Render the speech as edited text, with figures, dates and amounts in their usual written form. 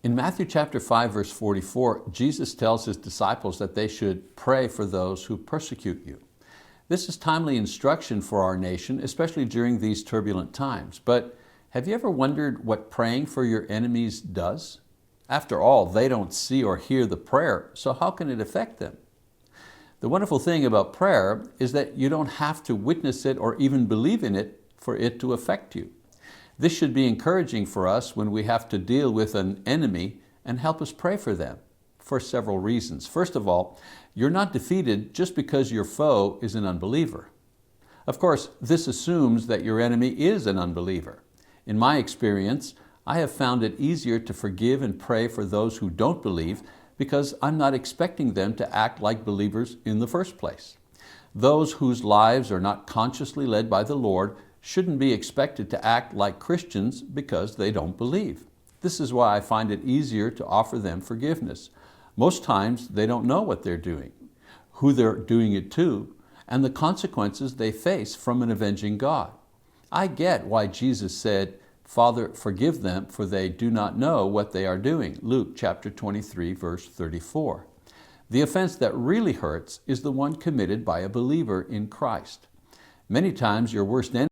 In Matthew chapter 5, verse 44, Jesus tells his disciples that they should pray for those who persecute you. This is timely instruction for our nation, especially during these turbulent times. But have you ever wondered what praying for your enemies does? After all, they don't see or hear the prayer, so how can it affect them? The wonderful thing about prayer is that you don't have to witness it or even believe in it for it to affect you. This should be encouraging for us when we have to deal with an enemy and help us pray for them for several reasons. First of all, you're not defeated just because your foe is an unbeliever. Of course, this assumes that your enemy is an unbeliever. In my experience, I have found it easier to forgive and pray for those who don't believe because I'm not expecting them to act like believers in the first place. Those whose lives are not consciously led by the Lord shouldn't be expected to act like Christians because they don't believe. This is why I find it easier to offer them forgiveness. Most times they don't know what they're doing, who they're doing it to, and the consequences they face from an avenging God. I get why Jesus said, "Father, forgive them, for they do not know what they are doing." Luke chapter 23, verse 34. The offense that really hurts is the one committed by a believer in Christ. Many times your worst enemy